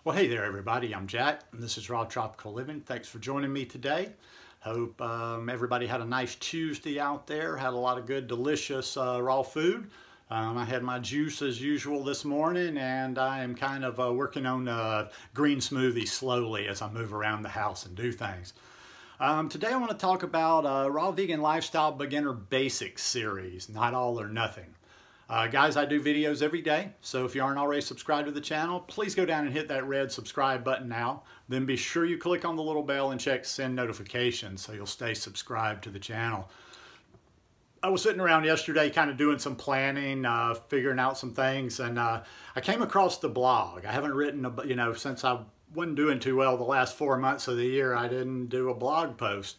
Well, hey there, everybody. I'm Jack, and this is Raw Tropical Living. Thanks for joining me today. Hope everybody had a nice Tuesday out there, had a lot of good, delicious raw food. I had my juice as usual this morning, and I am kind of working on green smoothie slowly as I move around the house and do things. Today I want to talk about Raw Vegan Lifestyle Beginner Basics series, Not All or Nothing. Guys, I do videos every day, so if you aren't already subscribed to the channel, please go down and hit that red subscribe button now. Then be sure you click on the little bell and check send notifications so you'll stay subscribed to the channel. I was sitting around yesterday kind of doing some planning, figuring out some things, and I came across the blog. I haven't written, since I wasn't doing too well the last 4 months of the year, I didn't do a blog post.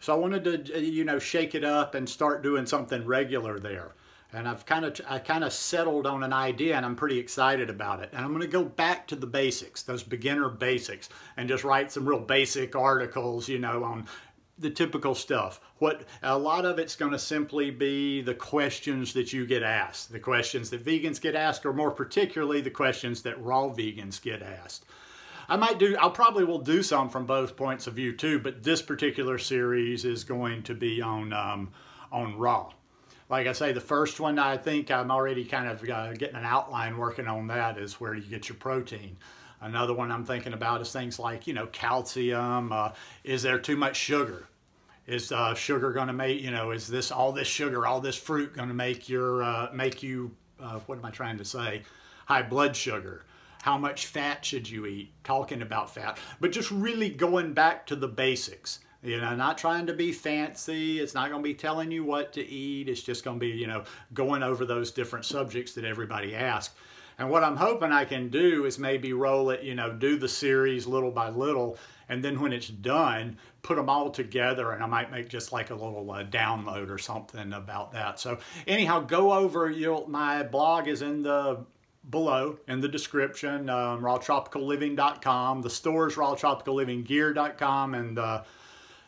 So I wanted to, shake it up and start doing something regular there. And I kind of settled on an idea, and I'm pretty excited about it. And I'm going to go back to the basics, those beginner basics, and just write some real basic articles, on the typical stuff. A lot of it's going to simply be the questions that you get asked, the questions that vegans get asked, or more particularly the questions that raw vegans get asked. I probably will do some from both points of view too, but this particular series is going to be on raw. Like I say, the first one, I think I'm already kind of getting an outline working on that, is where you get your protein. Another one I'm thinking about is things like, calcium. Is there too much sugar? Is sugar going to make, is all this sugar, all this fruit going to make you, what am I trying to say, high blood sugar? How much fat should you eat? Talking about fat, but just really going back to the basics. Not trying to be fancy. It's not going to be telling you what to eat. It's just going to be, going over those different subjects that everybody asks. And what I'm hoping I can do is maybe roll it, do the series little by little, and then when it's done, put them all together, and I might make just like a little download or something about that. So anyhow, go over, my blog is below in the description, rawtropicalliving.com. The store is rawtropicallivinggear.com, and the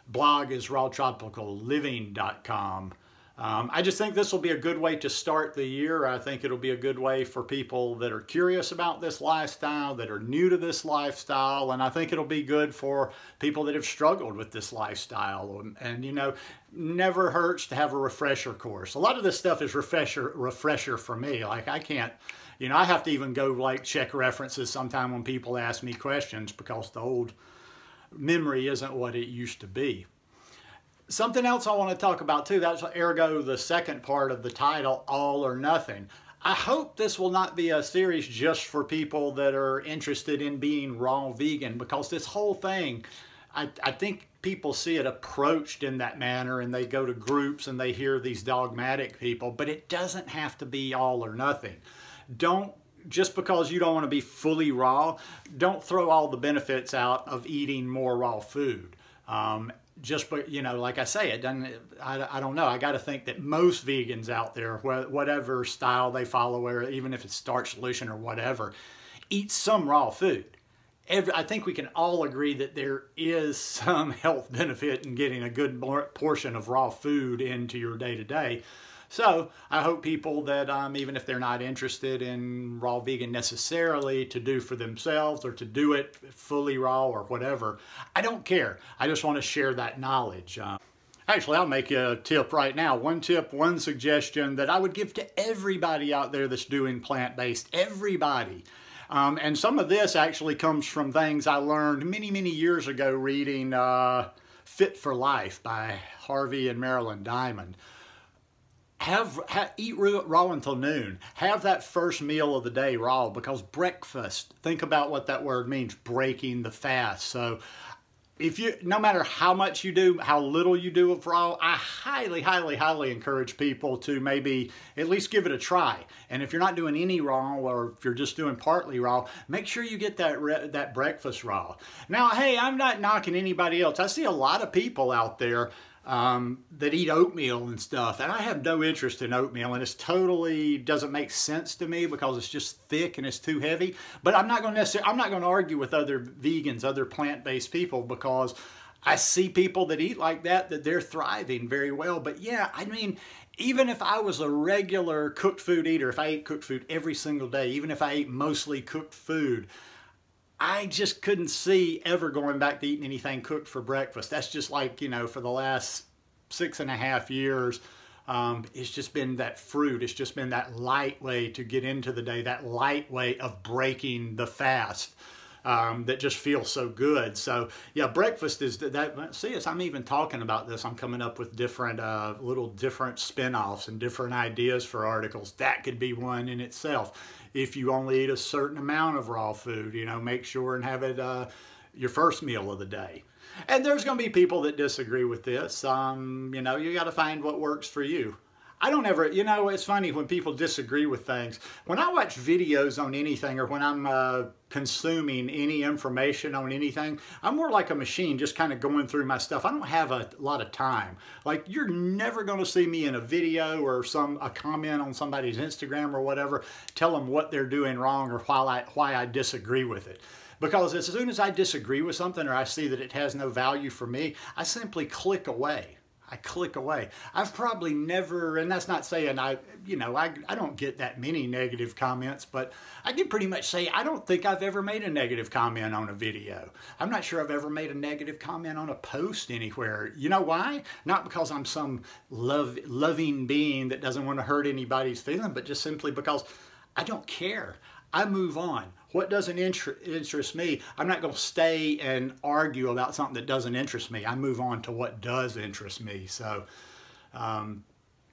blog is rawtropicalliving.com. I just think this will be a good way to start the year. I think it'll be a good way for people that are curious about this lifestyle, that are new to this lifestyle, and I think it'll be good for people that have struggled with this lifestyle. And never hurts to have a refresher course. A lot of this stuff is refresher for me. Like I can't, I have to even go check references sometime when people ask me questions, because the old memory isn't what it used to be. Something else I want to talk about too, that's ergo the second part of the title, All or Nothing. I hope this will not be a series just for people that are interested in being raw vegan, because this whole thing, I think people see it approached in that manner, and they go to groups and they hear these dogmatic people, but it doesn't have to be all or nothing. Just because you don't want to be fully raw, don't throw all the benefits out of eating more raw food. Like I say, it doesn't. I don't know. I got to think that most vegans out there, whatever style they follow, or even if it's starch solution or whatever, eat some raw food. I think we can all agree that there is some health benefit in getting a good portion of raw food into your day-to-day. So I hope people that, even if they're not interested in raw vegan necessarily, to do for themselves or to do it fully raw or whatever, I don't care. I just want to share that knowledge. Actually, I'll make you a tip right now. One tip, one suggestion that I would give to everybody out there that's doing plant-based, everybody. And some of this actually comes from things I learned many, many years ago reading Fit for Life by Harvey and Marilyn Diamond. Eat raw until noon. Have that first meal of the day raw, because breakfast, think about what that word means, breaking the fast. So no matter how much you do, how little you do of raw, I highly, highly, highly encourage people to maybe at least give it a try. And if you're not doing any raw, or if you're just doing partly raw, make sure you get that breakfast raw. Now, hey, I'm not knocking anybody else. I see a lot of people out there that eat oatmeal and stuff, and I have no interest in oatmeal, and it totally doesn't make sense to me because it's just thick and it's too heavy. But I'm not going to argue with other vegans, other plant-based people, because I see people that eat like that they're thriving very well. But yeah, I mean, even if I was a regular cooked food eater, if I ate cooked food every single day, even if I ate mostly cooked food, I just couldn't see ever going back to eating anything cooked for breakfast. That's just like, you know, for the last 6.5 years, it's just been that fruit. It's just been that light way to get into the day, that light way of breaking the fast. That just feels so good. So yeah, breakfast is that. See, as I'm even talking about this, I'm coming up with different little different spin-offs and different ideas for articles. That could be one in itself. If you only eat a certain amount of raw food, you know, make sure and have it your first meal of the day. And there's going to be people that disagree with this. You know, you got to find what works for you. I don't ever, you know, it's funny when people disagree with things. When I watch videos on anything, or when I'm consuming any information on anything, I'm more like a machine just kind of going through my stuff. I don't have a lot of time. Like, you're never going to see me in a video or a comment on somebody's Instagram or whatever, tell them what they're doing wrong or why I disagree with it. Because as soon as I disagree with something or I see that it has no value for me, I simply click away. I click away. I've probably never, and that's not saying I don't get that many negative comments, but I can pretty much say I don't think I've ever made a negative comment on a video. I'm not sure I've ever made a negative comment on a post anywhere. You know why? Not because I'm some loving being that doesn't want to hurt anybody's feeling, but just simply because I don't care. I move on. What doesn't interest me, I'm not going to stay and argue about something that doesn't interest me. I move on to what does interest me. So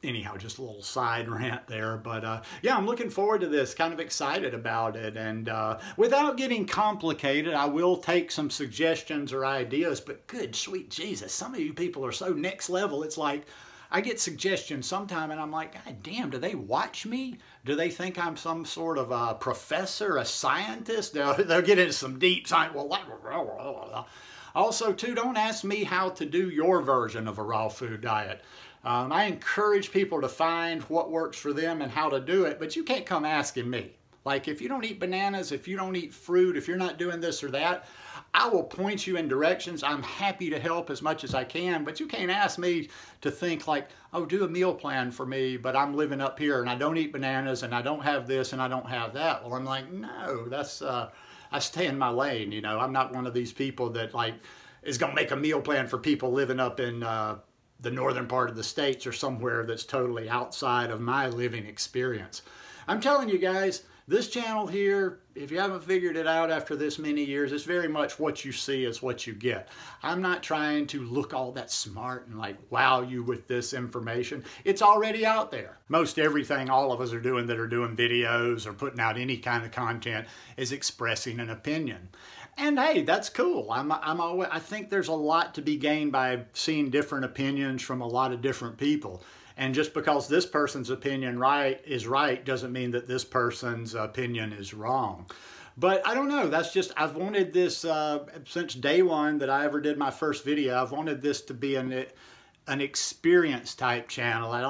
anyhow, just a little side rant there. But yeah, I'm looking forward to this, kind of excited about it. And without getting complicated, I will take some suggestions or ideas. But good, sweet Jesus, some of you people are so next level. It's like, I get suggestions sometime and I'm like, God damn, do they watch me? Do they think I'm some sort of a professor, a scientist? They'll get into some deep science. Well, also, too, don't ask me how to do your version of a raw food diet. I encourage people to find what works for them and how to do it, but you can't come asking me. Like, if you don't eat bananas, if you don't eat fruit, if you're not doing this or that, I will point you in directions. I'm happy to help as much as I can, but you can't ask me to think like, oh, do a meal plan for me, but I'm living up here and I don't eat bananas and I don't have this and I don't have that. Well, I'm like, no, that's, I stay in my lane, you know. I'm not one of these people that like is going to make a meal plan for people living up in the northern part of the States or somewhere that's totally outside of my living experience. I'm telling you guys, this channel here, if you haven't figured it out after this many years, it's very much what you see is what you get. I'm not trying to look all that smart and like wow you with this information. It's already out there. Most everything all of us are doing that are doing videos or putting out any kind of content is expressing an opinion. And hey, that's cool. I think there's a lot to be gained by seeing different opinions from a lot of different people. And just because this person's opinion is right doesn't mean that this person's opinion is wrong. But I don't know, that's just, I've wanted this since day one that I ever did my first video. I've wanted this to be an experience type channel. I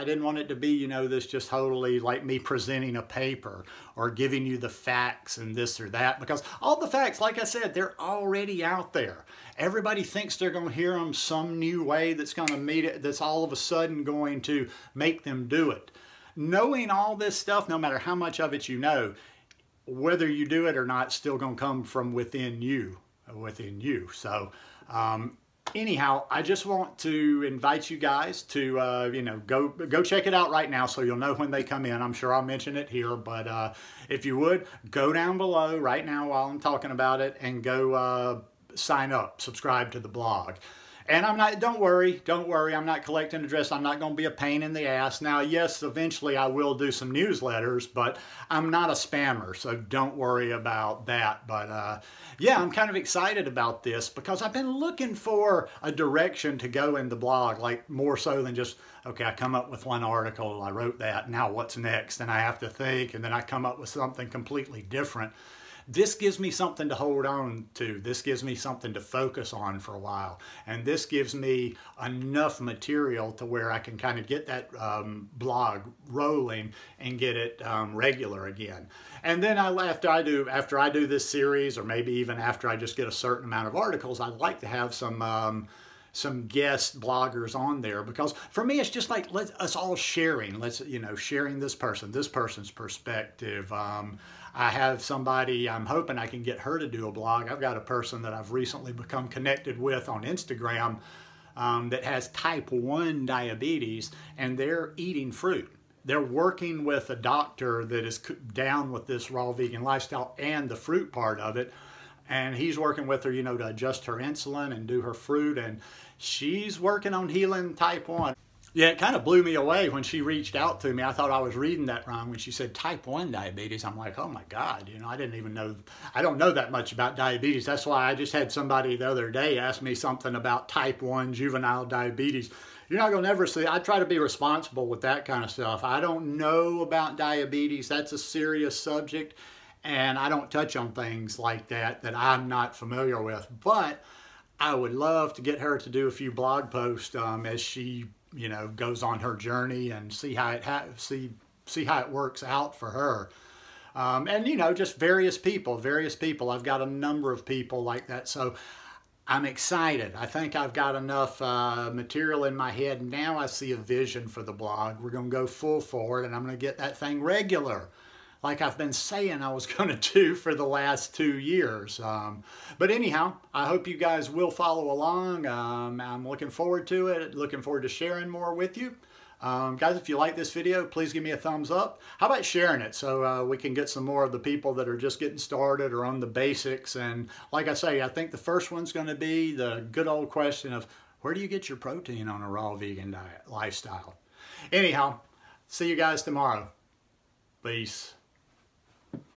didn't want it to be, you know, this just totally like me presenting a paper or giving you the facts and this or that, because all the facts, like I said, they're already out there. Everybody thinks they're going to hear them some new way that's going to meet it, that's all of a sudden going to make them do it. Knowing all this stuff, no matter how much of it you know, whether you do it or not, it's still going to come from within you. So, anyhow, I just want to invite you guys to, you know, go check it out right now so you'll know when they come in. I'm sure I'll mention it here, but if you would, go down below right now while I'm talking about it and go sign up, subscribe to the blog. And don't worry, I'm not collecting address. I'm not going to be a pain in the ass. Now, yes, eventually I will do some newsletters, but I'm not a spammer, so don't worry about that. But yeah, I'm kind of excited about this because I've been looking for a direction to go in the blog, like more so than just, okay, I come up with one article, I wrote that, now what's next? And I have to think, and then I come up with something completely different. This gives me something to hold on to. This gives me something to focus on for a while. And this gives me enough material to where I can kind of get that blog rolling and get it regular again. And then after I do this series, or maybe even after I just get a certain amount of articles, I'd like to have some some guest bloggers on there, because for me it's just like us all sharing. Sharing this person's perspective. I have somebody, I'm hoping I can get her to do a blog. I've got a person that I've recently become connected with on Instagram that has type 1 diabetes, and they're eating fruit. They're working with a doctor that is down with this raw vegan lifestyle and the fruit part of it. And he's working with her, to adjust her insulin and do her fruit. And she's working on healing type 1. Yeah, it kind of blew me away when she reached out to me. I thought I was reading that wrong when she said type 1 diabetes. I'm like, oh my God, I didn't even know, I don't know that much about diabetes. That's why I just had somebody the other day ask me something about type 1 juvenile diabetes. You're not going to ever see, I try to be responsible with that kind of stuff. I don't know about diabetes. That's a serious subject, and I don't touch on things like that I'm not familiar with. But I would love to get her to do a few blog posts as she goes on her journey, and see how it works out for her. And just various people. I've got a number of people like that. So I'm excited. I think I've got enough material in my head. Now I see a vision for the blog. We're going to go full forward, and I'm going to get that thing regular, like I've been saying I was going to do for the last 2 years. But anyhow, I hope you guys will follow along. I'm looking forward to it, looking forward to sharing more with you. Guys, if you like this video, please give me a thumbs up. How about sharing it so we can get some more of the people that are just getting started or on the basics. And like I say, I think the first one's going to be the good old question of, where do you get your protein on a raw vegan diet lifestyle? Anyhow, see you guys tomorrow. Peace.